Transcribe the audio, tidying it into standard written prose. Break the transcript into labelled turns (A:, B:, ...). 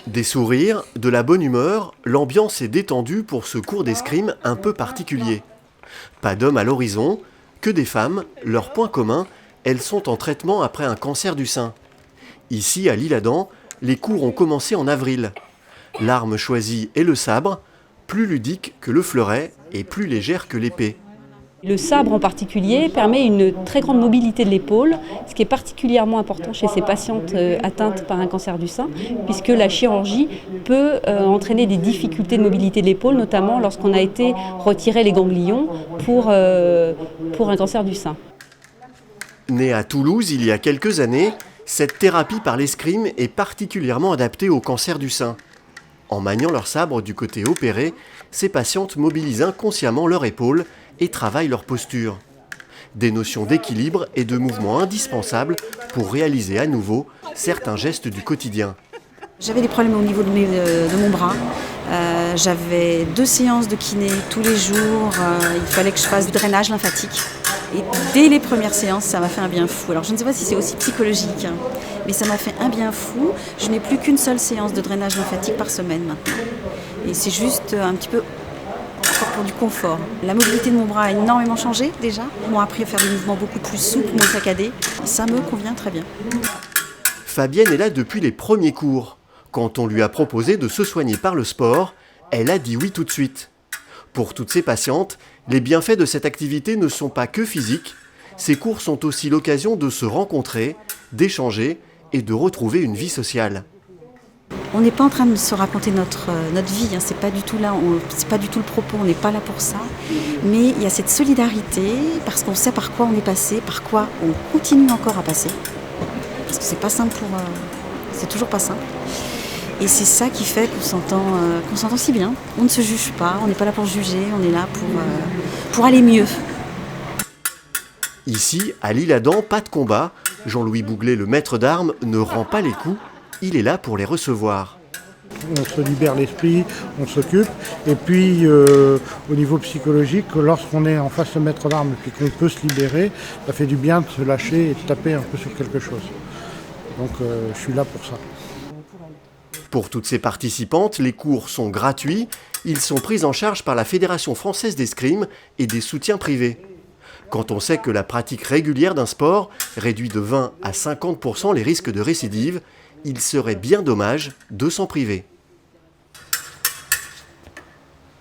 A: Des sourires, de la bonne humeur, l'ambiance est détendue pour ce cours d'escrime un peu particulier. Pas d'hommes à l'horizon, que des femmes, leur point commun, elles sont en traitement après un cancer du sein. Ici, à l'Isle-Adam, les cours ont commencé en avril. L'arme choisie est le sabre, plus ludique que le fleuret et plus légère que l'épée.
B: Le sabre en particulier permet une très grande mobilité de l'épaule, ce qui est particulièrement important chez ces patientes atteintes par un cancer du sein, puisque la chirurgie peut entraîner des difficultés de mobilité de l'épaule, notamment lorsqu'on a été retiré les ganglions pour un cancer du sein.
A: Née à Toulouse il y a quelques années, cette thérapie par l'escrime est particulièrement adaptée au cancer du sein. En maniant leur sabre du côté opéré, ces patientes mobilisent inconsciemment leur épaule et travaillent leur posture. Des notions d'équilibre et de mouvement indispensables pour réaliser à nouveau certains gestes du quotidien.
C: J'avais des problèmes au niveau de mon bras. J'avais 2 séances de kiné tous les jours. Il fallait que je fasse du drainage lymphatique. Et dès les premières séances, ça m'a fait un bien fou. Alors je ne sais pas si c'est aussi psychologique, mais ça m'a fait un bien fou. Je n'ai plus qu'une seule séance de drainage lymphatique par semaine maintenant. Et c'est juste un petit peu pour du confort. La mobilité de mon bras a énormément changé déjà. Ils m'ont appris à faire des mouvements beaucoup plus souples, moins saccadés. Ça me convient très bien.
A: Fabienne est là depuis les premiers cours. Quand on lui a proposé de se soigner par le sport, elle a dit oui tout de suite. Pour toutes ces patientes, les bienfaits de cette activité ne sont pas que physiques. Ces cours sont aussi l'occasion de se rencontrer, d'échanger et de retrouver une vie sociale.
C: On n'est pas en train de se raconter notre vie, c'est pas du tout là, c'est pas du tout le propos, on n'est pas là pour ça. Mais il y a cette solidarité, parce qu'on sait par quoi on est passé, par quoi on continue encore à passer. Parce que c'est pas simple c'est toujours pas simple. Et c'est ça qui fait qu'on s'entend si bien. On ne se juge pas, on n'est pas là pour juger, on est là pour aller mieux.
A: Ici, à l'Isle-Adam, pas de combat. Jean-Louis Bouglet, le maître d'armes, ne rend pas les coups. Il est là pour les recevoir.
D: On se libère l'esprit, on s'occupe. Et puis, au niveau psychologique, lorsqu'on est en face de maître d'armes et qu'on peut se libérer, ça fait du bien de se lâcher et de taper un peu sur quelque chose. Donc, je suis là pour ça.
A: Pour toutes ces participantes, les cours sont gratuits. Ils sont pris en charge par la Fédération française d'escrime et des soutiens privés. Quand on sait que la pratique régulière d'un sport réduit de 20 à 50% les risques de récidive, il serait bien dommage de s'en priver.